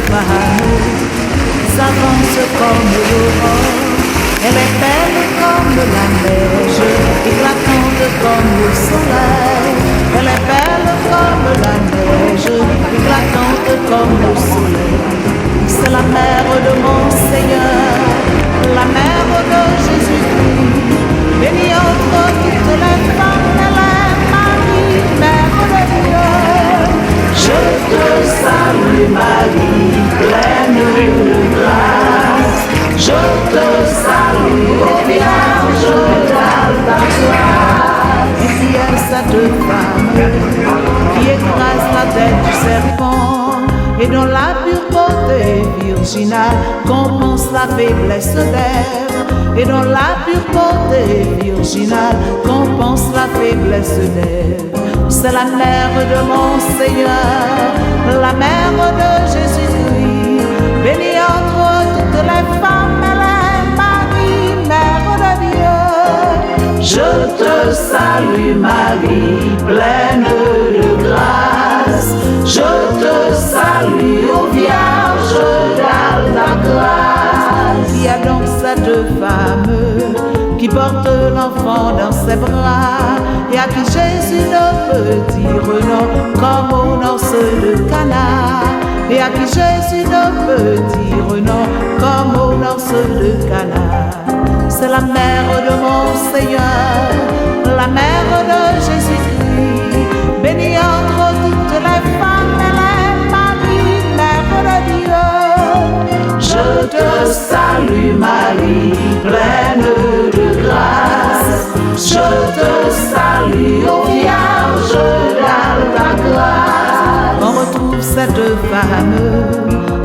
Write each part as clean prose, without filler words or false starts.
femme s'avance comme l'aurore. Elle est belle comme la neige, éclatante comme le soleil. Elle est belle comme la neige, éclatante comme le soleil. C'est la mère de mon Seigneur, la mère de Jésus-Christ. Bénie entre toutes les femmes, elle est Marie, mère de Dieu. Je te salue Marie, pleine de grâce. Je te salue, ô Vierge d'Alta. Et qui est cette femme qui écrase la tête du serpent et dont la pure beauté virginale compense la faiblesse d'Ève, et dont la pure beauté virginale compense la faiblesse d'Ève. C'est la mère de mon Seigneur, la mère de Jésus-Christ. Bénie entre toutes les femmes, elle est Marie, mère de Dieu. Je te salue Marie, pleine de grâce. Je te salue, ô Vierge d'Alta. Qui a donc cette femme qui porte l'enfant dans ses bras et à qui Jésus ne peut dire non, comme aux noces de Cana, et à qui Jésus ne peut dire non, comme aux noces de Cana. C'est la mère de mon Seigneur, la mère de Jésus-Christ. Bénie entre toutes les femmes, elle est Marie, mère de Dieu. Je te salue Marie, pleine de grâce. Je te salue, ô Vierge d'Alta. On retrouve cette femme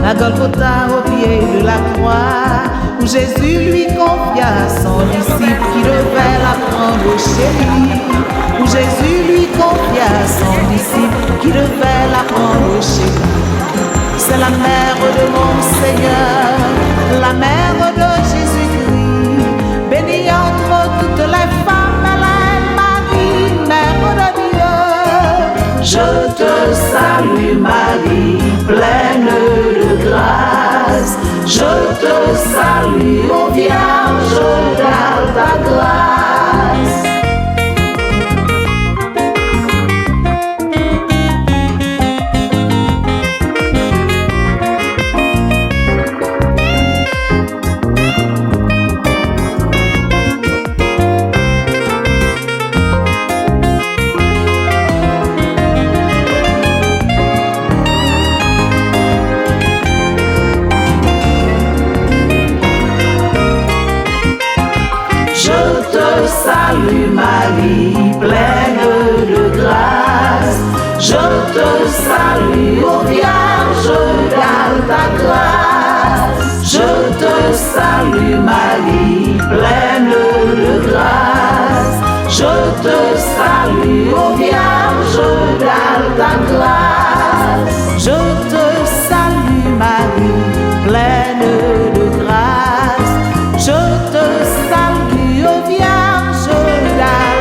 à Golgotha au pied de la croix, où Jésus lui confia son disciple qui devait la prendre chez lui, où Jésus lui confia son disciple qui devait la prendre chez lui. C'est la mère de mon Seigneur, la mère de Jésus-Christ. Bénie entre toutes les femmes, elle est Marie, mère de Dieu. Je te salue Marie, pleine de grâce. Je te salue, ô Vierge d'Alta. Je te salue Marie, pleine de grâce. Je te salue, ô Vierge d'Alta. Je te salue Marie, pleine de grâce. Je te salue, ô Vierge d'Alta.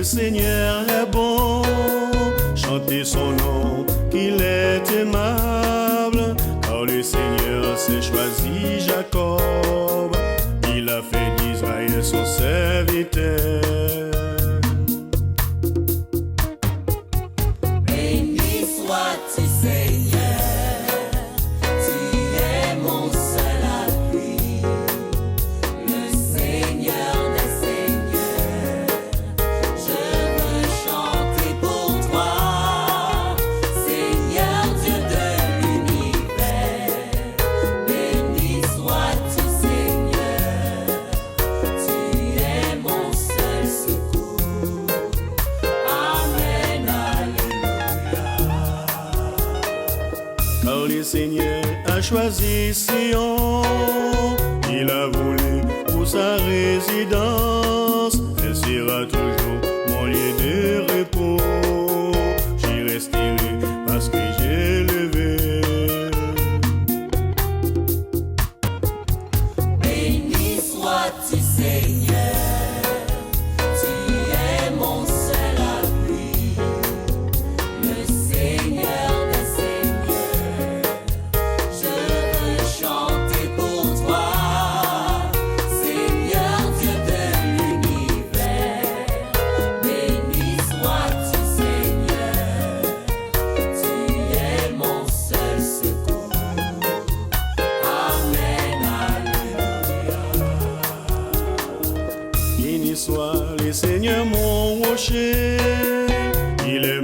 le Seigneur est bon, chantez son nom, qu'il est aimable, car le Seigneur s'est choisi Jacob, il a fait d'Israël son serviteur. Béni sois-tu Seigneur, tu es mon seul appui, le Seigneur des Seigneurs. Je veux chanter pour toi, Seigneur Dieu de l'univers. Béni sois-tu Seigneur, tu es mon seul secours. Amen, alléluia. Car le Seigneur a choisi Sion, il a voulu pour sa résidence, elle sera toujours mon lieu de repos. J'y resterai parce que j'ai levé. Béni sois-tu Seigneur, tu es mon seul appui, le Seigneur des Seigneurs. Je veux chanter pour toi, Seigneur Dieu de l'univers. Béni sois-tu Seigneur, tu es mon seul secours. Amen, alléluia. Béni soit le Seigneur mon rocher, il est